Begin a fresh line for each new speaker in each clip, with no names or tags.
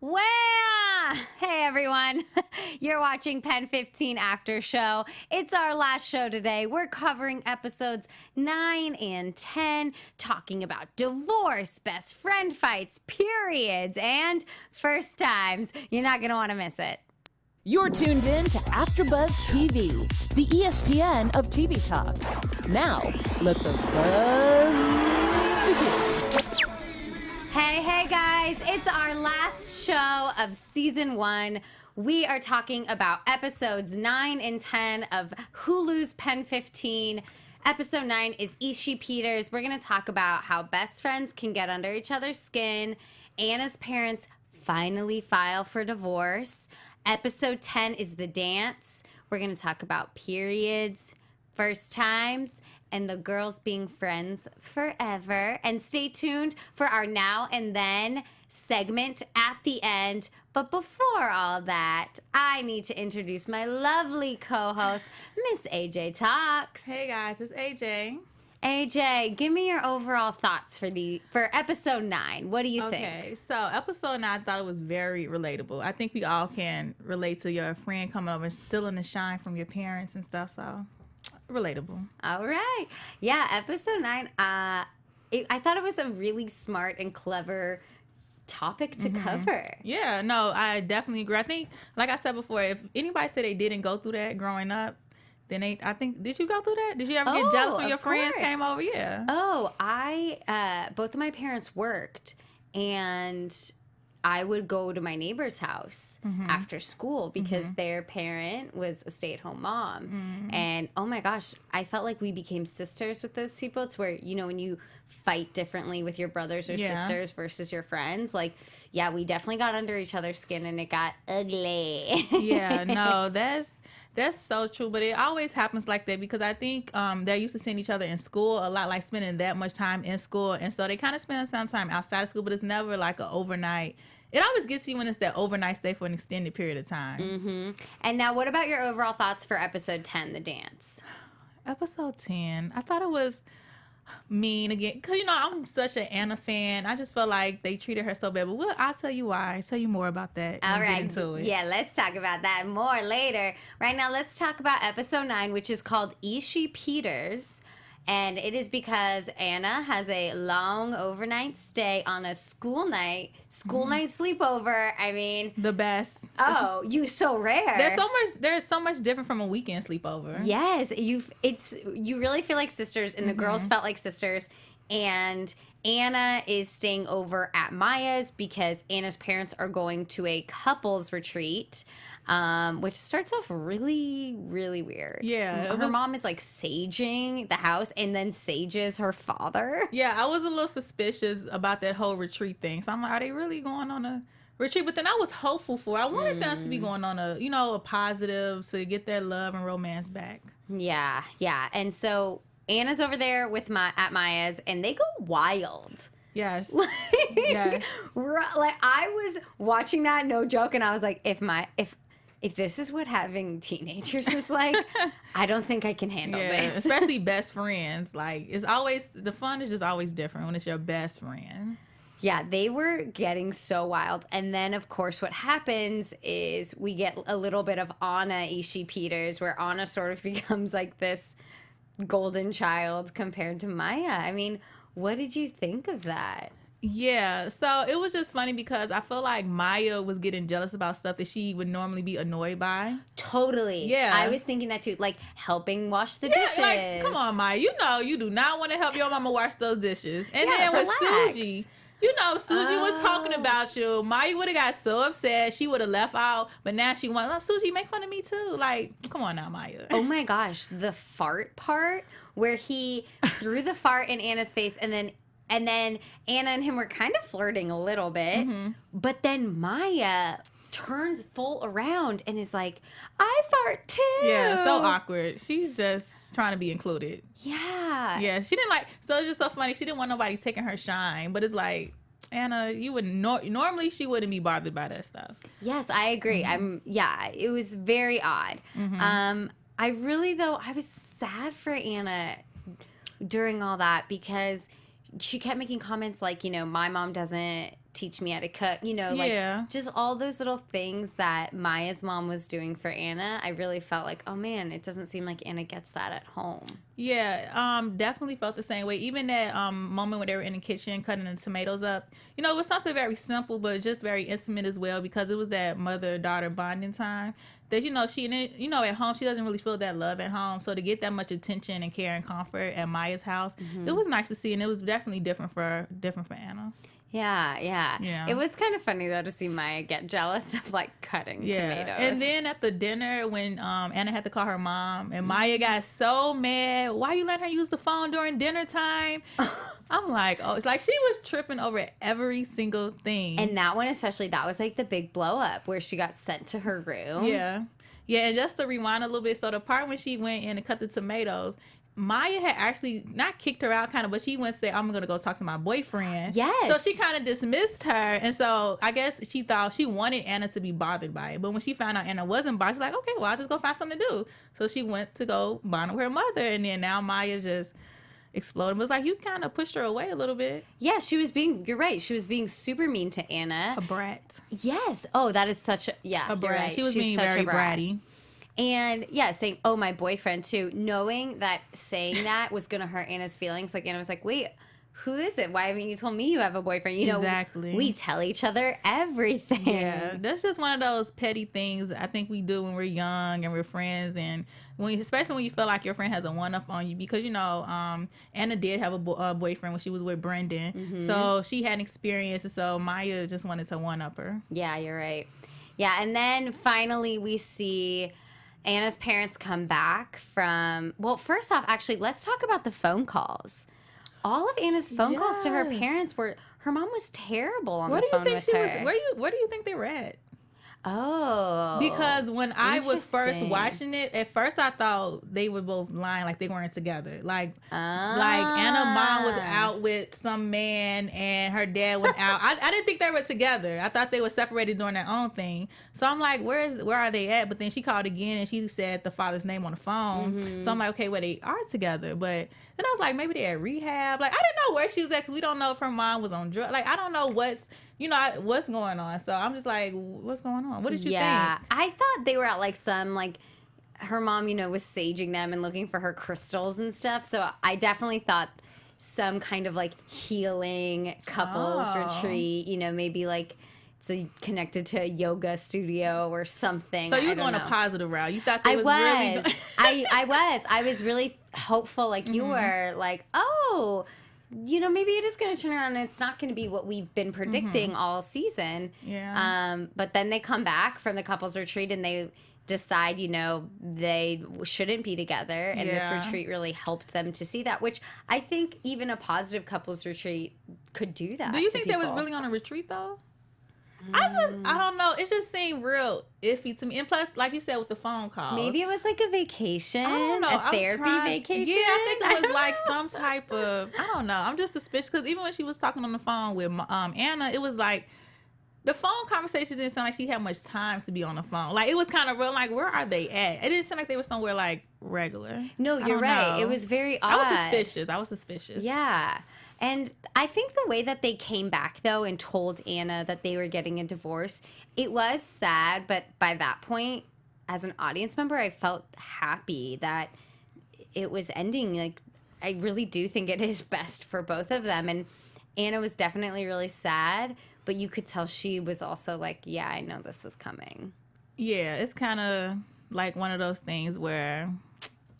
Well, hey everyone. You're watching PEN15 After Show. It's our last show today. We're covering episodes 9 and 10, talking about divorce, best friend fights, periods, and first times. You're not going to want to miss it.
You're tuned in to AfterBuzz TV, the ESPN of TV talk. Now, let the buzz begin.
Hey guys, it's our last show of season 1. We are talking about episodes 9 and 10 of Hulu's PEN15. Episode 9 is Ishii-Peters. We're going to talk about how best friends can get under each other's skin. Anna's parents finally file for divorce. Episode 10 is The Dance. We're going to talk about periods, first times, and the girls being friends forever. And stay tuned for our Now and Then segment at the end. But before all that, I need to introduce my lovely co-host, Miss AJ Talks.
Hey guys, it's AJ.
AJ, give me your overall thoughts for episode 9. What do you think?
Okay, so episode 9, I thought it was very relatable. I think we all can relate to your friend coming over and stealing the shine from your parents and stuff, so relatable.
All right. Yeah, episode 9, I thought it was a really smart and clever topic to cover.
Yeah, no, I definitely agree. I think, like I said before, if anybody said they didn't go through that growing up, then I think, did you go through that? Did you ever get jealous when your friends came over? Yeah.
Oh, both of my parents worked, and I would go to my neighbor's house after school because their parent was a stay-at-home mom. And oh my gosh, I felt like we became sisters with those people, to where, you know, when you fight differently with your brothers or sisters versus your friends, like, yeah, we definitely got under each other's skin and it got ugly.
Yeah, no, that's so true, but it always happens like that because I think they're used to seeing each other in school a lot, like spending that much time in school, and so they kind of spend some time outside of school, but it's never like an overnight. It always gets you when it's that overnight stay for an extended period of time.
And now, what about your overall thoughts for episode 10, The Dance?
Episode 10, I thought it was mean again because, you know, I'm such an Anna fan. I just felt like they treated her so bad, but I'll tell you why. I'll tell you more about that.
All right.
Get into it.
Yeah, let's talk about that more later. Right now, let's talk about episode 9, which is called Ishii-Peters. And it is because Anna has a long overnight stay on a school night sleepover. I mean,
the best.
Oh, so rare.
There's so much different from a weekend sleepover.
Yes, you really feel like sisters, and the girls felt like sisters. And Anna is staying over at Maya's because Anna's parents are going to a couples retreat, which starts off really, really weird.
Yeah.
Her mom is like saging the house and then sages her father.
Yeah, I was a little suspicious about that whole retreat thing. So I'm like, are they really going on a retreat? But then I was hopeful for it. I wanted them to be going on a positive to get their love and romance back. Yeah.
And so Anna's over there at Maya's, and they go wild.
Yes.
Yes. Like, I was watching that, no joke, and I was like, if this is what having teenagers is like, I don't think I can handle this.
Especially best friends. Like, the fun is just always different when it's your best friend.
Yeah, they were getting so wild. And then, of course, what happens is we get a little bit of Anna Ishii-Peters, where Anna sort of becomes like this golden child compared to Maya. I mean, what did you think of that?
Yeah, so it was just funny because I feel like Maya was getting jealous about stuff that she would normally be annoyed by.
Totally.
Yeah.
I was thinking that too, like helping wash the dishes.
Like, come on, Maya. You know you do not want to help your mama wash those dishes. And then
relax.
with Suji, you know, Suji was talking about you. Maya would have got so upset. She would have left out. But now she wants, Suji, make fun of me too. Like, come on now, Maya.
Oh my gosh. The fart part where he threw the fart in Anna's face, and then Anna and him were kind of flirting a little bit. But then Maya turns full around and is like, I fart too.
Yeah, so awkward. She's just trying to be included.
Yeah.
Yeah, she didn't so it's just so funny. She didn't want nobody taking her shine, but it's like, Anna, you would normally she wouldn't be bothered by that stuff.
Yes, I agree. It was very odd. I really, though, I was sad for Anna during all that because she kept making comments like, you know, my mom doesn't teach me how to cook, you know, like just all those little things that Maya's mom was doing for Anna. I really felt like, oh man, it doesn't seem like Anna gets that at home.
Yeah, definitely felt the same way. Even that moment when they were in the kitchen cutting the tomatoes up, you know, it was something very simple, but just very intimate as well, because it was that mother-daughter bonding time that, you know, at home, she doesn't really feel that love at home. So to get that much attention and care and comfort at Maya's house, it was nice to see, and it was definitely different for Anna.
Yeah. It was kind of funny, though, to see Maya get jealous of, like, cutting tomatoes.
And then at the dinner, when Anna had to call her mom, and Maya got so mad, why you letting her use the phone during dinner time? I'm like, oh, it's like she was tripping over every single thing.
And that one especially, that was, like, the big blow-up where she got sent to her room.
Yeah, and just to rewind a little bit, so the part when she went in and cut the tomatoes, Maya had actually not kicked her out, kind of, but she went and said, I'm going to go talk to my boyfriend.
Yes.
So she kind of dismissed her. And so I guess she thought she wanted Anna to be bothered by it. But when she found out Anna wasn't bothered, she's like, okay, well, I'll just go find something to do. So she went to go bond with her mother. And then now Maya just exploded. It was like, you kind of pushed her away a little bit.
Yeah, you're right. She was being super mean to Anna.
A brat.
Yes. Oh, that is such a brat.
Right. She was being very bratty.
And yeah, saying, oh, my boyfriend too, knowing that saying that was going to hurt Anna's feelings. Like, Anna was like, wait, who is it? Why haven't you told me you have a boyfriend? You know,
exactly.
We tell each other everything.
Yeah, that's just one of those petty things I think we do when we're young and we're friends. And especially when you feel like your friend has a one-up on you. Because, you know, Anna did have a boyfriend when she was with Brendan. Mm-hmm. So she had an experience. And so Maya just wanted to one-up her.
Yeah, you're right. Yeah, and then finally we see Anna's parents come back from, well, first off, actually, let's talk about the phone calls. All of Anna's phone calls to her parents her mom was terrible on the phone with her.
Where do you think they were at?
Oh.
Because when I was first watching it, at first I thought they were both lying, like they weren't together. Like Anna's mom was out with some man and her dad was out. I didn't think they were together. I thought they were separated doing their own thing. So I'm like, where are they at? But then she called again and she said the father's name on the phone. Mm-hmm. So I'm like, okay, well, they are together. But then I was like, maybe they're at rehab. Like, I didn't know where she was at because we don't know if her mom was on drugs. Like, I don't know what's going on. So I'm just like, what's going on? What did you think?
Yeah, I thought they were at like some, like, her mom, you know, was saging them and looking for her crystals and stuff. So I definitely thought some kind of like healing couples retreat, you know, maybe like it's connected to a yoga studio or something.
So you was on a positive route. You thought they
I was really hopeful, like you were, like, oh, you know, maybe it is going to turn around and it's not going to be what we've been predicting all season.
Yeah.
But then they come back from the couples retreat and they decide, you know, they shouldn't be together. And this retreat really helped them to see that, which I think even a positive couples retreat could do that.
Do you think they was really on a retreat, though? I don't know. It just seemed real iffy to me. And plus, like you said, with the phone calls.
Maybe it was like a vacation, a therapy vacation.
Yeah, I think it was like some type of, I don't know. I'm just suspicious because even when she was talking on the phone with Anna, it was like, the phone conversation didn't sound like she had much time to be on the phone. Like, it was kind of real, like, where are they at? It didn't sound like they were somewhere, like, regular.
No, you're right. It was very odd.
I was suspicious.
Yeah. And I think the way that they came back, though, and told Anna that they were getting a divorce, it was sad. But by that point, as an audience member, I felt happy that it was ending. Like, I really do think it is best for both of them. And Anna was definitely really sad, but you could tell she was also like, yeah, I know this was coming.
Yeah, it's kind of like one of those things where,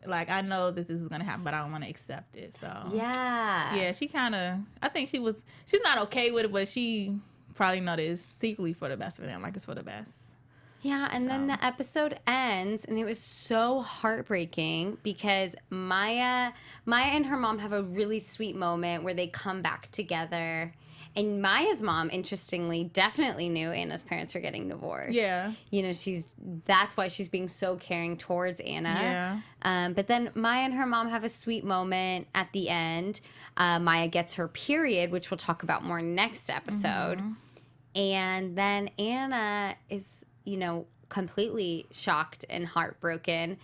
like, I know that this is going to happen, but I don't want to accept it. So, yeah, she kind of, I think she's not okay with it, but she probably know that it's secretly for the best for them. Like, it's for the best.
Yeah, and then the episode ends, and it was so heartbreaking because Maya and her mom have a really sweet moment where they come back together. And Maya's mom, interestingly, definitely knew Anna's parents were getting divorced.
Yeah.
You know, that's why she's being so caring towards Anna.
Yeah.
But then Maya and her mom have a sweet moment at the end. Maya gets her period, which we'll talk about more next episode. Mm-hmm. And then Anna is, you know, completely shocked and heartbroken,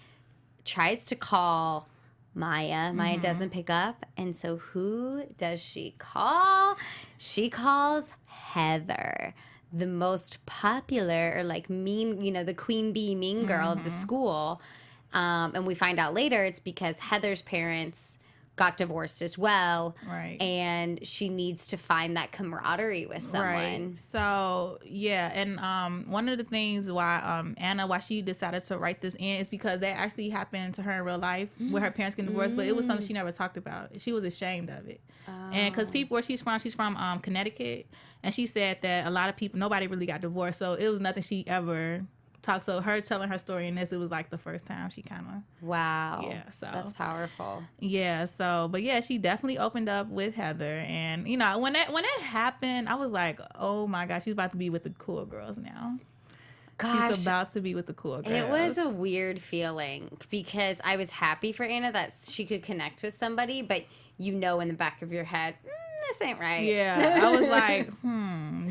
tries to call Maya. Maya doesn't pick up. And so who does she call? She calls Heather, the most popular or like mean, the queen bee mean girl of the school. And we find out later it's because Heather's parents got divorced as well.
Right.
And she needs to find that camaraderie with someone.
Right. So, yeah. And one of the things why Anna, why she decided to write this in is because that actually happened to her in real life with her parents getting divorced, but it was something she never talked about. She was ashamed of it. And because where she's from Connecticut, and she said that a lot of people, nobody really got divorced. So it was nothing she ever talked. So her telling her story in this, it was like the first time she kind of.
Wow.
Yeah. So
that's powerful.
Yeah. So, but yeah, she definitely opened up with Heather, and when that happened, I was like, oh my gosh, she's about to be with the cool girls now.
Gosh,
she's about to be with the cool girls.
It was a weird feeling because I was happy for Anna that she could connect with somebody, but in the back of your head, this ain't right.
Yeah, I was like,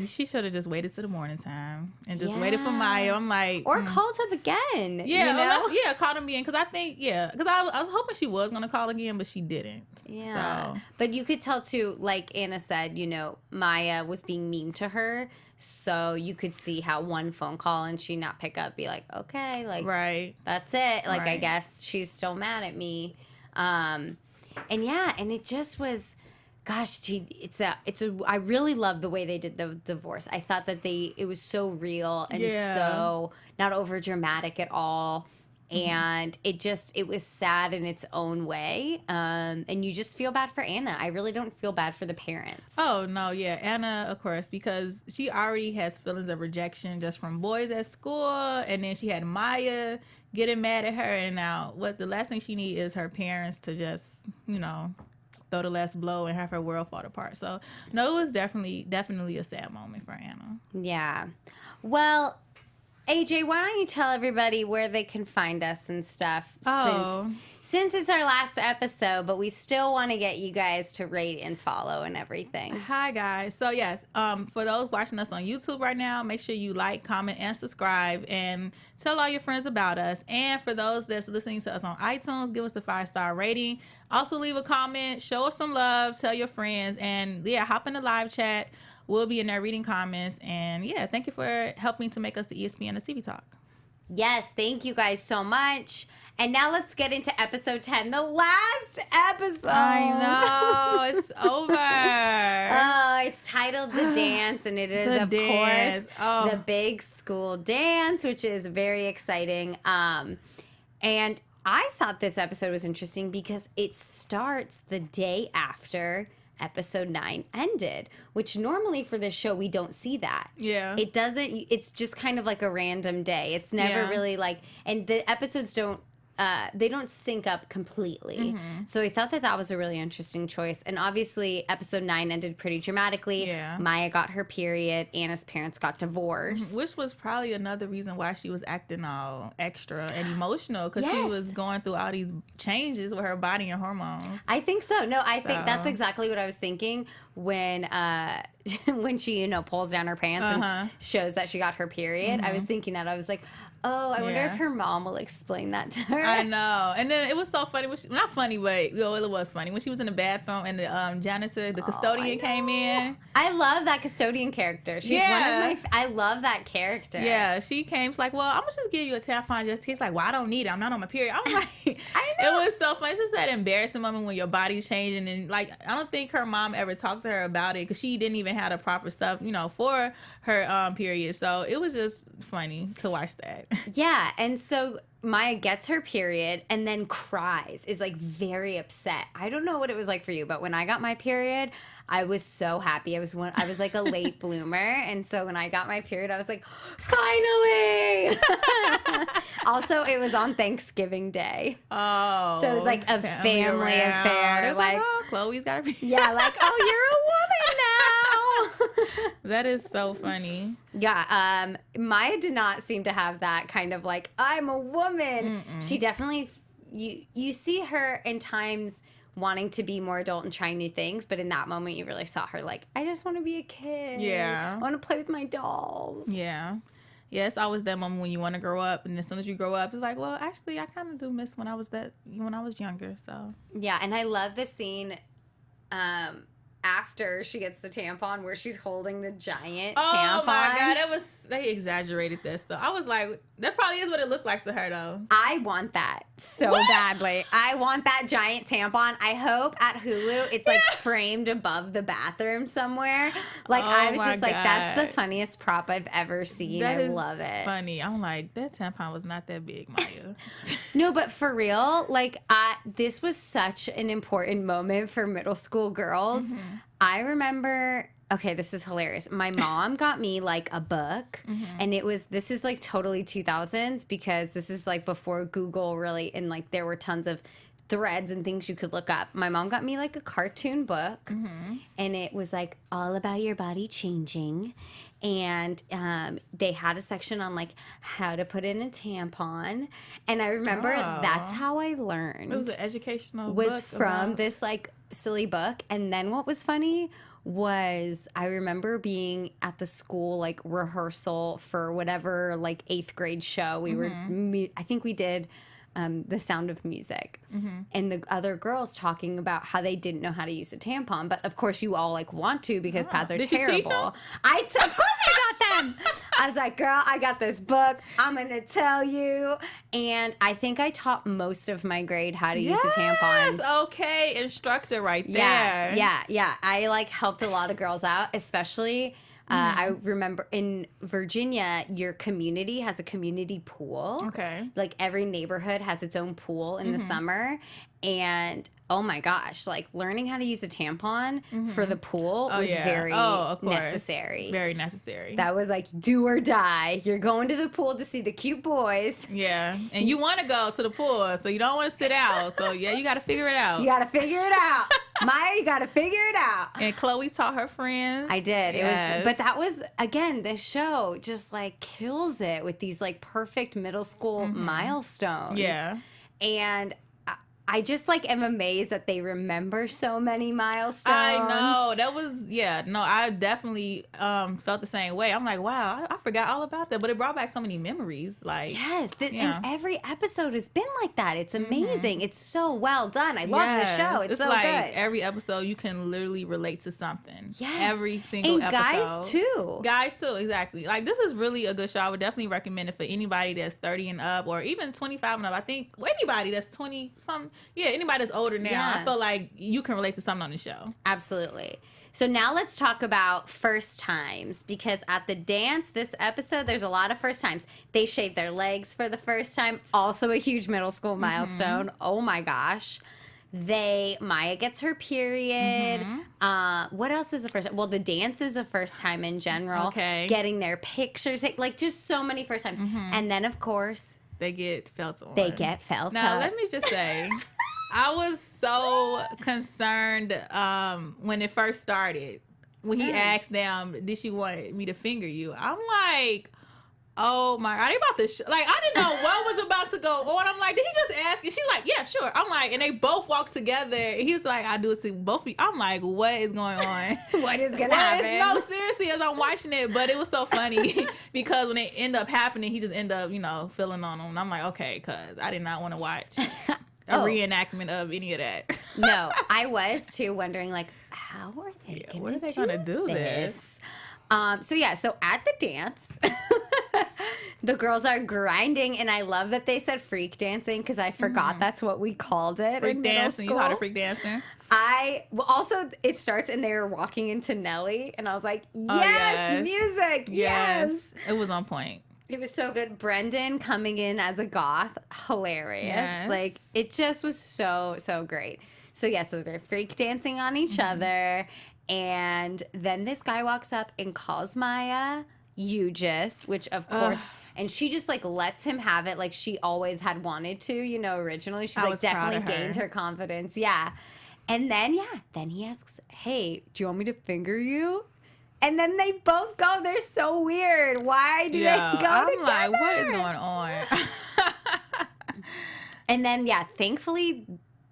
she should have just waited till the morning time and just waited for Maya. I'm like,
or called up again.
Yeah, called him again because I think because I was hoping she was gonna call again, but she didn't.
Yeah,
so.
But you could tell too, like Anna said, Maya was being mean to her, so you could see how one phone call and she not pick up, be like, okay, like
right,
that's it. Like
right.
I guess she's still mad at me. And it just was. Gosh, I really love the way they did the divorce. I thought that it was so real and so not over dramatic at all. And it was sad in its own way. And you just feel bad for Anna. I really don't feel bad for the parents.
Oh, no, yeah. Anna, of course, because she already has feelings of rejection just from boys at school. And then she had Maya getting mad at her. And now the last thing she needs is her parents to just, throw the last blow and have her world fall apart. So, no, it was definitely a sad moment for Anna.
Yeah. Well, AJ, why don't you tell everybody where they can find us and stuff?
Oh.
Since it's our last episode, but we still want to get you guys to rate and follow and everything.
Hi, guys. So, yes, for those watching us on YouTube right now, make sure you like, comment, and subscribe, and tell all your friends about us. And for those that's listening to us on iTunes, give us a 5-star rating. Also, leave a comment, show us some love, tell your friends, and, hop in the live chat. We'll be in there reading comments. And, thank you for helping to make us the ESPN of TV Talk.
Yes, thank you guys so much. And now let's get into episode 10, the last episode.
I know, it's over.
It's titled The Dance, and it is, of course, the big school dance, which is very exciting. And I thought this episode was interesting because it starts the day after episode 9 ended, which normally for this show, we don't see that.
Yeah.
It doesn't, it's just kind of like a random day. It's never really like, and the episodes don't, they don't sync up completely. So I thought that was a really interesting choice. And obviously, episode 9 ended pretty dramatically.
Yeah.
Maya got her period. Anna's parents got divorced.
Which was probably another reason why she was acting all extra and emotional, because she was going through all these changes with her body and hormones.
I think so. No, I think that's exactly what I was thinking when when she, pulls down her pants and shows that she got her period. I was thinking that. I was like, oh, I wonder if her mom will explain that to her.
I know. And then it was so funny. Not funny, but it was funny. When she was in the bathroom and the janitor, the custodian came in.
I love that custodian character. She's one of I love that character.
Yeah, she came. She's like, well, I'm going to just give you a tampon just in case. Like, well, I don't need it. I'm not on my period. I was like,
I know.
It was so funny. It's just that embarrassing moment when your body's changing. And, like, I don't think her mom ever talked to her about it because she didn't even have the proper stuff, for her period. So it was just funny to watch that.
Yeah, and so Maya gets her period and then cries, is like very upset. I don't know what it was like for you, but when I got my period, I was so happy. I was like a late bloomer, and so when I got my period, I was like, finally! Also, it was on Thanksgiving Day.
Oh.
So it was like a family affair.
Like, oh, Chloe's got her period.
Yeah, like, oh, you're a woman now!
That is so funny.
Yeah, Maya did not seem to have that kind of like, I'm a woman. She definitely, you see her in times wanting to be more adult and trying new things, but in that moment you really saw her like, I just want to be a kid.
Yeah.
I want to play with my dolls.
Yeah. Yeah, it's always that moment when you want to grow up, and as soon as you grow up, it's like, well, actually, I kind of do miss when I was younger, so.
Yeah, and I love the scene after she gets the tampon where she's holding the giant
Oh
tampon.
my God, they exaggerated this. So I was like, that probably is what it looked like to her though.
I want that so badly. I want that giant tampon. I hope at Hulu it's like framed above the bathroom somewhere. Like I was just like, that's the funniest prop I've ever seen. I love it.
Funny. I'm like, that tampon was not that big, Maya.
No, but for real, like this was such an important moment for middle school girls. I remember, okay, this is hilarious. My mom got me like a book and this is like totally 2000s because this is like before Google really, and like there were tons of threads and things you could look up. My mom got me like a cartoon book and it was like all about your body changing. And they had a section on like how to put in a tampon. And I remember that's how I learned.
It was an educational
was
book
from this like silly book. And then what was funny was I remember being at the school like rehearsal for whatever like 8th grade show we were, I think we did The Sound of Music, and the other girls talking about how they didn't know how to use a tampon, but of course you all like want to because pads are
Did you teach
terrible.
them?
Of course I got them. I was like, girl, I got this book. I'm gonna tell you, and I think I taught most of my grade how to use a tampon.
Okay, instructor right there.
Yeah. I like helped a lot of girls out, especially. I remember in Virginia, your community has a community pool.
Okay.
Like every neighborhood has its own pool in the summer. And oh my gosh, like learning how to use a tampon for the pool was very necessary.
Very necessary.
That was like do or die. You're going to the pool to see the cute boys.
Yeah. And you want to go to the pool, so you don't want to sit out. So yeah, you got to figure it out.
You got to figure it out. Maya, you got to figure it out.
And Chloe taught her friends.
I did.
Yes.
But that was, again, this show just like kills it with these like perfect middle school milestones.
Yeah.
And I just like am amazed that they remember so many milestones.
I know. That was, I definitely felt the same way. I'm like, wow, I forgot all about that. But it brought back so many memories. Like,
yes. And every episode has been like that. It's amazing. It's so well done. I love the show. It's so
like
good.
Every episode, you can literally relate to something.
Yes.
Every single episode.
Guys, too.
Guys, too, exactly. Like, this is really a good show. I would definitely recommend it for anybody that's 30 and up or even 25 and up. I think anybody that's 20-something. Yeah, anybody that's older now,
Yeah.
I feel like you can relate to something on the show.
Absolutely. So now let's talk about first times, because at the dance this episode, there's a lot of first times. They shave their legs for the first time. Also a huge middle school milestone. Oh my gosh. Maya gets her period. What else is the first time? Well, the dance is a first time in general.
Okay.
Getting their pictures, like just so many first times. And then of course,
They get felt on.
Now,
let me just say, I was so concerned when it first started. When he asked them, did she want me to finger you? I'm like, oh my, are they about to, I didn't know what was about to go on. I'm like, did he just ask? And she's like, yeah, sure. I'm like, and they both walked together. He was like, I do it to both of you. I'm like, what is going on?
what is going to happen?
No, seriously, as I'm watching it, but it was so funny because when it ended up happening, he just ended up, feeling on him. And I'm like, okay, because I did not want to watch a reenactment of any of that.
No, I was too wondering, like, how are they going to do this? So at the dance, the girls are grinding, and I love that they said freak dancing because I forgot that's what we called it.
Freak
in middle
dancing,
school.
you called it freak dancing?
Also, it starts and they're walking into Nelly, and I was like, yes,
yes.
Music, yes.
It was on point.
It was so good. Brendan coming in as a goth, hilarious.
Yes.
Like, it just was so, so great. So they're freak dancing on each other. And then this guy walks up and calls Maya Eugis, which of course, and she just like lets him have it like she always had wanted to, originally. She's like definitely gained her confidence. Yeah. And then, then he asks, hey, do you want me to finger you? And then they both go. They're so weird. Why do they go
I'm
together?
like, what is going on?
And then, thankfully,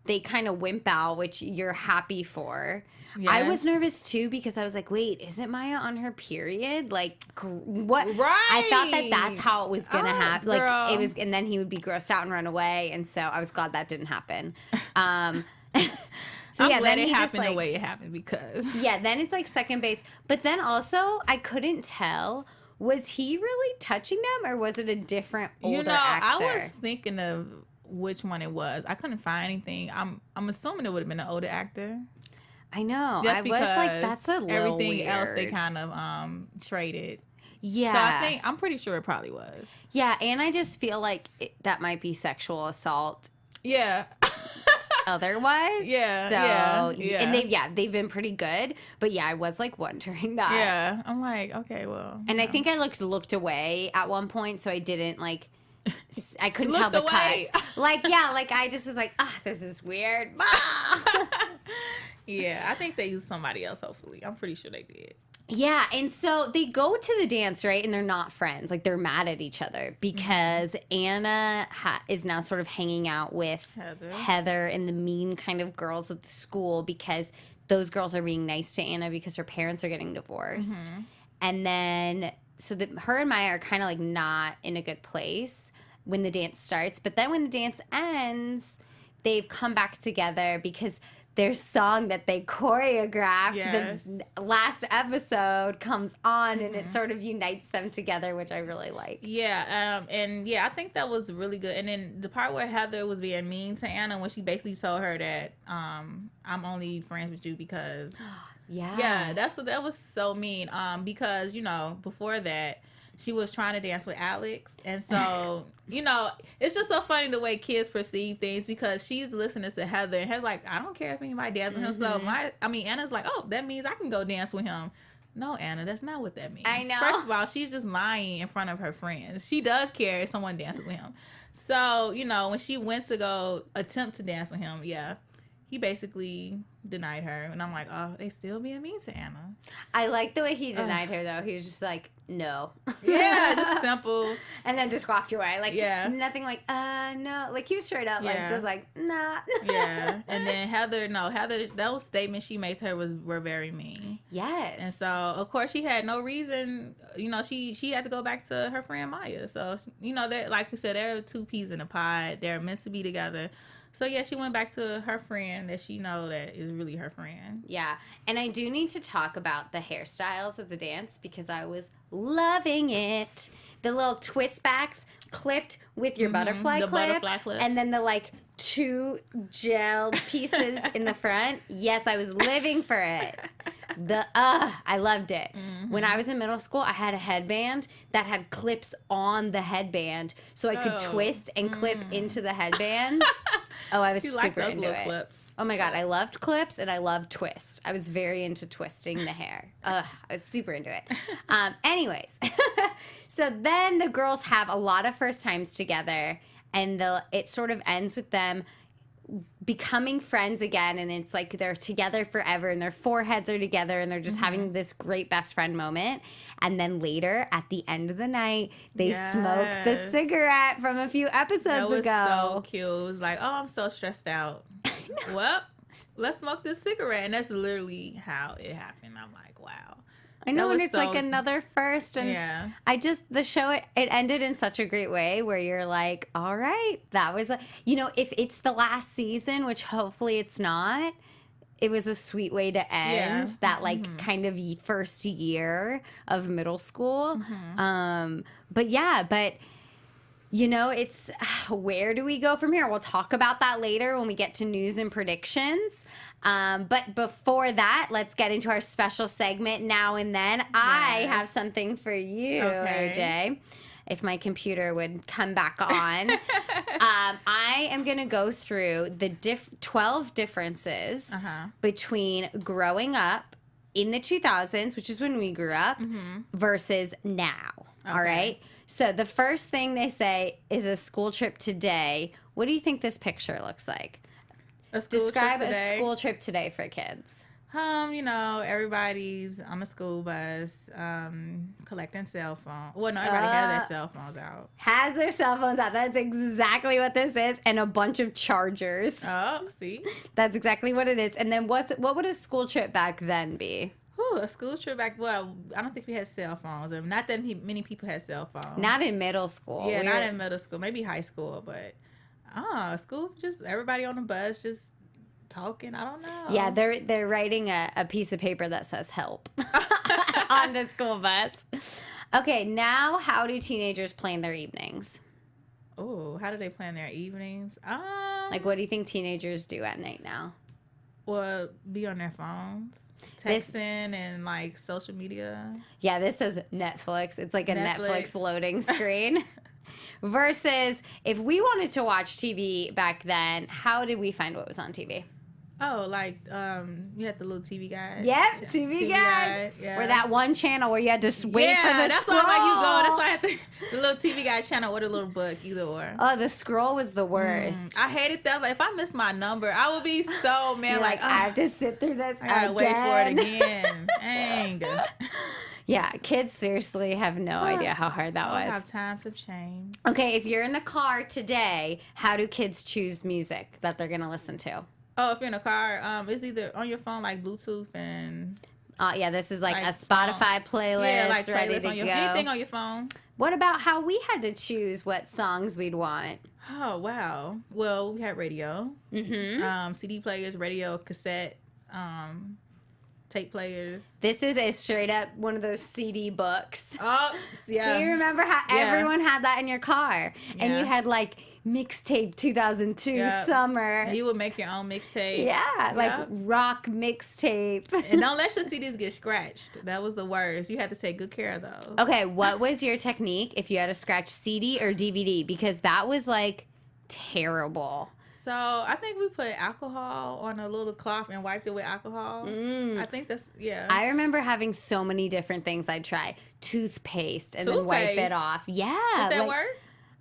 they kind of wimp out, which you're happy for. Yes. I was nervous, too, because I was like, wait, isn't Maya on her period? Like, what?
Right.
I thought that's how it was going to happen. Like,
girl.
It was, and then he would be grossed out and run away. And so I was glad that didn't happen. So
I'm
yeah,
glad
then
it
he just,
happened the
like-
way it happened because
Yeah, then it's like second base. But then also, I couldn't tell, was he really touching them or was it a different older actor?
I was thinking of which one it was. I couldn't find anything. I'm assuming it would have been an older actor.
I know.
Just
I
because
was like, that's a little
everything
weird.
else they kind of traded.
Yeah.
So I'm pretty sure it probably was.
Yeah, and I just feel like that might be sexual assault
Yeah.
otherwise.
Yeah,
So,
yeah.
and they've been pretty good. But yeah, I was like wondering that.
Yeah. I'm like, okay, well.
And I
you know.
think I looked away at one point, so I didn't like. I couldn't tell
Looked
the
away.
cuts. Like, yeah, like I just was like, this is weird.
Yeah, I think they used somebody else, hopefully. I'm pretty sure they did.
Yeah, and so they go to the dance, right? And they're not friends. Like, they're mad at each other because Anna is now sort of hanging out with Heather and the mean kind of girls of the school because those girls are being nice to Anna because her parents are getting divorced. And then, so her and Maya are kind of like not in a good place when the dance starts. But then when the dance ends, they've come back together because their song that they choreographed the last episode comes on and it sort of unites them together, which I really like.
Yeah, and yeah, I think that was really good. And then the part where Heather was being mean to Anna when she basically told her that I'm only friends with you because yeah, that was so mean. Because before that she was trying to dance with Alex, and so it's just so funny the way kids perceive things because she's listening to Heather and Heather's like, I don't care if anybody dances with him. So Anna's like, oh, that means I can go dance with him. No, Anna, that's not what that means.
I know.
First of all, she's just lying in front of her friends. She does care if someone dances with him. So when she went to go attempt to dance with him, he basically denied her, and I'm like, oh, they still being mean to Anna.
I like the way he denied her though. He was just like, no.
Yeah, just simple.
And then just walked away. Like, nothing like, no. Like, he was straight up, like, just like, nah.
Yeah. And then Heather, those statements she made to her were very mean.
Yes.
And so, of course, she had no reason, she had to go back to her friend Maya. So, they're, like we said, they're two peas in a pod. They're meant to be together. So, yeah, she went back to her friend that she know that is really her friend.
Yeah. And I do need to talk about the hairstyles of the dance because I was loving it. The little twist backs clipped with your butterfly clip.
Butterfly clips.
And then the, like, two gelled pieces in the front. Yes, I was living for it. I loved it. When I was in middle school, I had a headband that had clips on the headband so I could twist and clip into the headband. I was super into it.
Clips.
Oh my God, I loved clips and I loved twist. I was very into twisting the hair. I was super into it. Anyways, so then the girls have a lot of first times together and it sort of ends with them becoming friends again, and it's like they're together forever and their foreheads are together and they're just having this great best friend moment. And then later at the end of the night they smoke the cigarette from a few episodes ago.
That was so cute. It was like, oh, I'm so stressed out. Well, let's smoke this cigarette. And that's literally how it happened. I'm like, wow.
I know, and it's like another first. And the show, it ended in such a great way where you're like, all right, that was, if it's the last season, which hopefully it's not, it was a sweet way to end that, like, kind of first year of middle school. But it's where do we go from here? We'll talk about that later when we get to news and predictions. But before that, let's get into our special segment, Now and Then. Yes. I have something for you, OJ. If my computer would come back on. I am going to go through the 12 differences between growing up in the 2000s, which is when we grew up, versus now. All right? So the first thing they say is a school trip today. What do you think this picture looks like? Describe a school trip today for kids.
Everybody's on the school bus, collecting cell phones. Well, no, everybody has their cell phones out.
Has their cell phones out. That's exactly what this is. And a bunch of chargers.
Oh, see?
That's exactly what it is. And then what would a school trip back then be?
A school trip back, well, I don't think we had cell phones. Not that many people had cell phones.
Not in middle school.
Yeah, not in middle school. Maybe high school, but school, just everybody on the bus, just talking. I don't know.
Yeah, they're writing a piece of paper that says help on the school bus. Okay, now how do teenagers plan their evenings?
Oh, how do they plan their evenings?
Like, what do you think teenagers do at night now?
Well, be on their phones, texting, and like social media.
Yeah, this says Netflix. It's like a Netflix loading screen. Versus if we wanted to watch TV back then, how did we find what was on TV?
Oh, like you had the little TV guide.
Yep, TV guide.
Yeah.
Or that one channel where you had to wait for the
that's
scroll.
why I like you go. That's why I had the little TV guide channel or the little book, either or.
Oh, the scroll was the worst.
I hated that. Like, if I missed my number, I would be so mad.
You're
like,
I have to sit through this
I gotta
again.
wait for it again. Dang.
Yeah, kids seriously have no idea how hard that was.
How times have changed.
Okay, if you're in the car today, how do kids choose music that they're gonna listen to?
Oh, if you're in a car, it's either on your phone, like Bluetooth and...
Yeah, this is like a
phone.
Spotify playlist,
Yeah, like
ready
playlist
to
on your...
go.
Anything on your phone.
What about how we had to choose what songs we'd want?
Oh, wow. Well, we had radio.
Mm-hmm.
CD players, radio, cassette, tape players.
This is a straight up one of those CD books.
Oh, yeah.
Do you remember how everyone had that in your car? And
Yeah.
you had like mixtape 2002 summer.
And you would make your own mixtape.
Yeah, like rock mixtape.
And don't let your CDs get scratched. That was the worst. You had to take good care of those.
Okay, what was your technique if you had to scratch CD or DVD? Because that was like terrible.
So I think we put alcohol on a little cloth and wiped it with alcohol. I think that's,
I remember having so many different things I'd try. Toothpaste and then wipe it off. Yeah.
Did that
like,
work?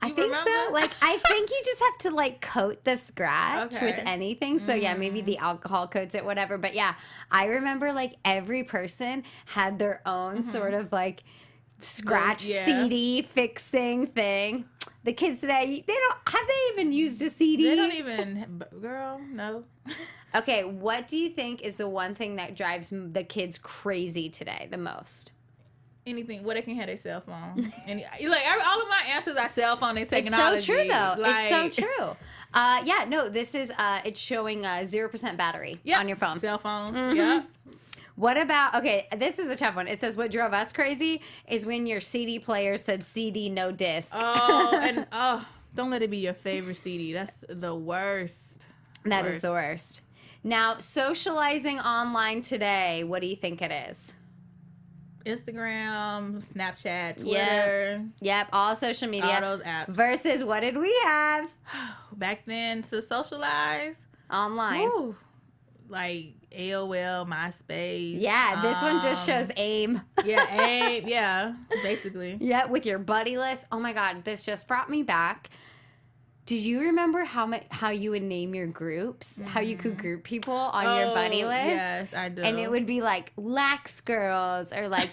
I think so. Like, I think you just have to like coat the scratch with anything. So yeah, maybe the alcohol coats it, whatever. But yeah, I remember like every person had their own sort of like scratch CD fixing thing. The kids today, have they even used a CD?
They don't even, girl, no.
Okay, what do you think is the one thing that drives the kids crazy today the most?
Anything, they can have their cell phone. And like all of my answers are cell phone and technology.
It's so true, though.
Like,
it's so true. Yeah, no, this is, it's showing 0% battery on your phone.
Cell phones, yep.
What about, okay, this is a tough one. It says what drove us crazy is when your CD player said CD no disc.
Oh, and don't let it be your favorite CD. That's the worst.
That is the worst. Now, socializing online today, what do you think it is?
Instagram, Snapchat, Twitter.
Yep, all social media.
All those apps.
Versus what did we have?
Back then, to socialize.
Online.
Ooh, like AOL, MySpace.
Yeah, this one just shows AIM.
Yeah, AIM. Yeah, basically.
Yeah, with your buddy list. Oh my God, this just brought me back. Did you remember how you would name your groups? How you could group people on your buddy list?
Yes, I do.
And it would be like Lax Girls or like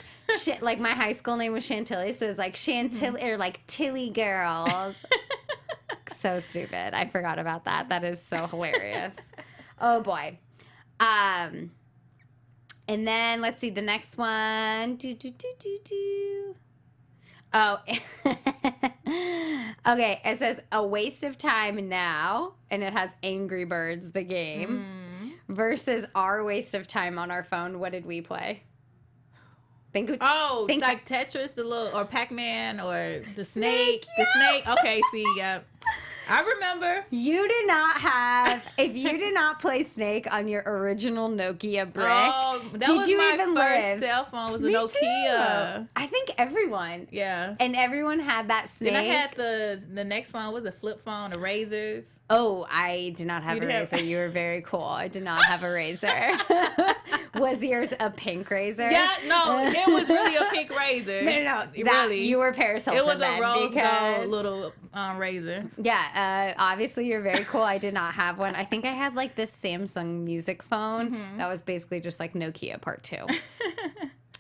like my high school name was Chantilly, so it was like Chantilly or like Tilly Girls. So stupid. I forgot about that. That is so hilarious. Oh boy. And then let's see the next one. Oh. Okay, it says a waste of time now, and it has Angry Birds, the game, versus our waste of time on our phone. What did we play? Think
like Tetris, the little, or Pac-Man, or the snake. The snake. Okay, see, yeah. I remember.
You did not have, if you did not play Snake on your original Nokia brick,
that was my first cell phone, was a Nokia.
Too. I think everyone.
Yeah.
And everyone had that Snake.
Then I had the next one was a flip phone, the Razors.
Oh, I did not have a razor. You were very cool. I did not have a razor. Was yours a pink razor?
Yeah, no, it was really a pink razor.
No.
Really.
You were Paris Hilton.
It was a rose
because...
gold little razor.
Yeah, obviously you're very cool. I did not have one. I think I had like this Samsung music phone that was basically just like Nokia Part 2.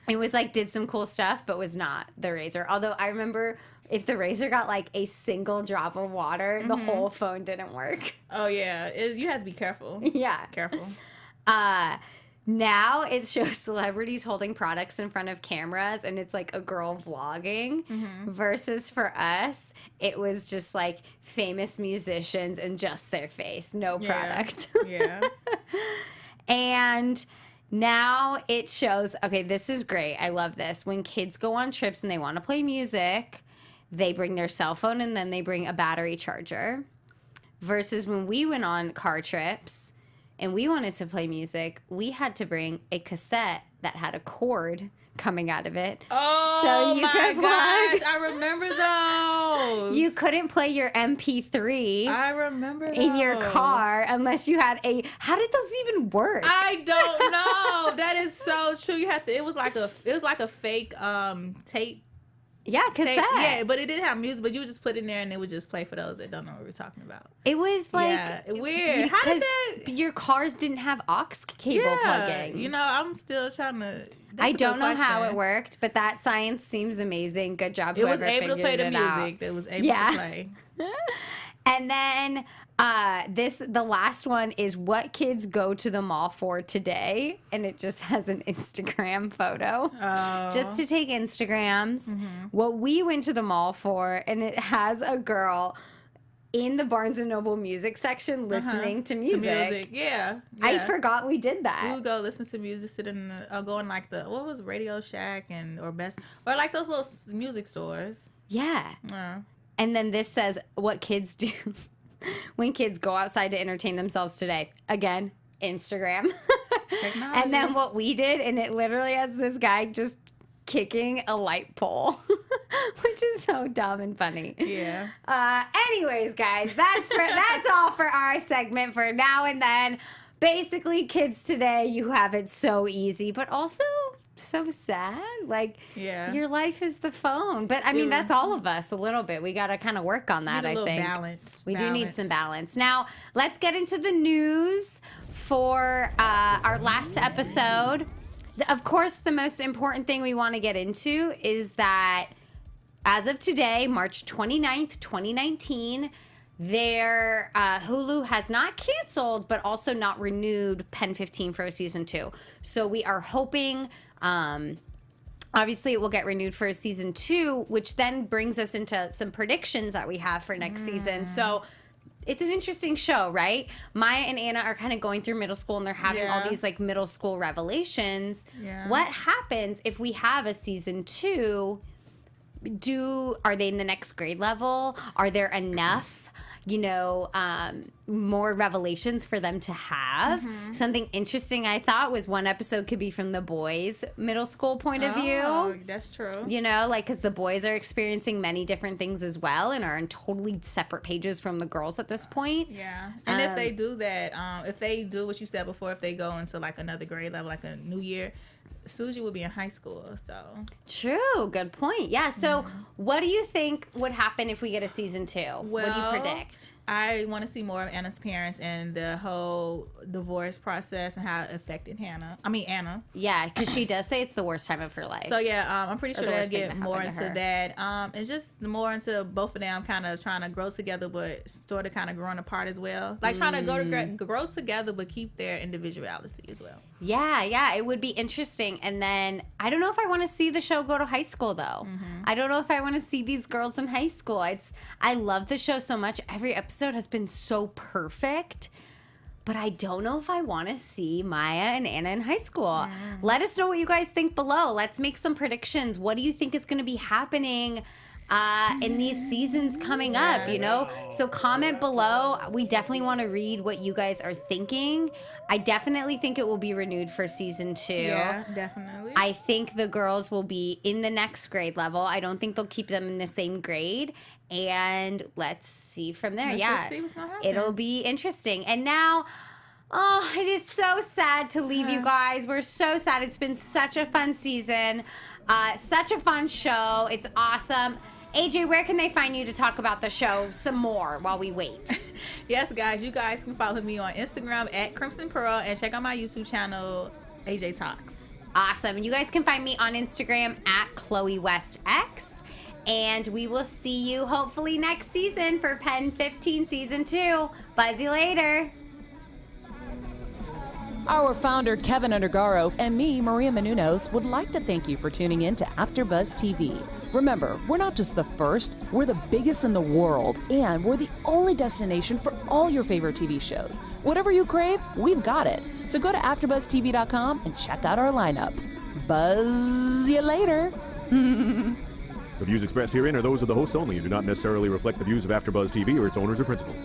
It was like did some cool stuff, but was not the razor. Although I remember if the razor got like a single drop of water, the whole phone didn't work.
Oh yeah, you have to be careful.
Yeah,
careful.
Now it shows celebrities holding products in front of cameras and it's like a girl vlogging versus for us, it was just like famous musicians and just their face, no product.
Yeah.
And now it shows, okay, this is great. I love this. When kids go on trips and they want to play music, they bring their cell phone and then they bring a battery charger. Versus when we went on car trips and we wanted to play music, we had to bring a cassette that had a cord coming out of it.
Oh, my gosh. I remember those.
You couldn't play your MP3
I remember those.
in your car unless you had a... How did those even work?
I don't know. That is so true. You have to... It was like a fake tape.
Yeah, cassette.
Yeah, but it didn't have music, but you would just put it in there and it would just play for those that don't know what we're talking about.
It was like...
Yeah, weird. How did that...
Your cars didn't have aux cable plugging.
You know, I'm still trying to...
I don't know how it worked, but that science seems amazing. Good job,
It was
whoever
able to play the
figured it out.
music. It was able to play.
And then the last one is what kids go to the mall for today, and it just has an Instagram photo, just to take Instagrams. What we went to the mall for, and it has a girl in the Barnes & Noble music section listening to music.
Yeah.
I forgot we did that.
We would go listen to music, sit in the, go in like the, what was Radio Shack or like those little music stores.
Yeah. And then this says what kids do when kids go outside to entertain themselves today. Again, Instagram. And then what we did, and it literally has this guy just kicking a light pole, which is so dumb and funny.
Yeah.
Anyways, guys, that's all for our segment for now and then. Basically, kids today, you have it so easy, but also so sad. Like, your life is the phone. But I mean, that's all of us a little bit. We got to kind of work on that, I think.
Balance.
We do need some balance. Now, let's get into the news for our last episode. Of course, the most important thing we want to get into is that as of today, March 29th, 2019, their Hulu has not canceled, but also not renewed PEN15 for a season 2. So we are hoping, obviously, it will get renewed for a season 2, which then brings us into some predictions that we have for next season. So it's an interesting show, right? Maya and Anna are kind of going through middle school and they're having all these like middle school revelations. What happens if we have a season 2? Are they in the next grade level? Are there enough, more revelations for them to have? Something interesting I thought was one episode could be from the boys' middle school point of view.
Oh, that's true.
Because the boys are experiencing many different things as well and are on totally separate pages from the girls at this point.
Yeah. And if they do that, if they do what you said before, if they go into like another grade level, like a new year, Suji would be in high school, so.
True. Good point. Yeah. So what do you think would happen if we get a season 2? What do you predict?
I want to see more of Anna's parents and the whole divorce process and how it affected Anna.
Yeah, because she does say it's the worst time of her life.
So, I'm pretty sure they'll get more into that. And just more into both of them kind of trying to grow together, but sort of kind of growing apart as well. Like trying to grow together, but keep their individuality as well.
Yeah, it would be interesting. And then I don't know if I want to see the show go to high school, though. I don't know if I want to see these girls in high school. I love the show so much. Every episode has been so perfect. But I don't know if I want to see Maya and Anna in high school. Let us know what you guys think below. Let's make some predictions. What do you think is going to be happening in these seasons coming up, So comment below. We definitely want to read what you guys are thinking. I definitely think it will be renewed for season 2.
Yeah, definitely.
I think the girls will be in the next grade level. I don't think they'll keep them in the same grade. And let's see from there.
Let's just see what's gonna happen.
It'll be interesting. And now, it is so sad to leave you guys. We're so sad. It's been such a fun season. Such a fun show. It's awesome. AJ, where can they find you to talk about the show some more while we wait?
Yes, guys. You guys can follow me on Instagram at Crimson Pearl and check out my YouTube channel, AJ Talks.
Awesome. You guys can find me on Instagram at Chloe West X. And we will see you hopefully next season for PEN15 Season 2. Buzz you later.
Our founder, Keven Undergaro, and me, Maria Menounos, would like to thank you for tuning in to AfterBuzz TV. Remember, we're not just the first, we're the biggest in the world, and we're the only destination for all your favorite TV shows. Whatever you crave, we've got it. So go to AfterBuzzTV.com and check out our lineup. Buzz you later.
The views expressed herein are those of the hosts only and do not necessarily reflect the views of AfterBuzz TV or its owners or principals.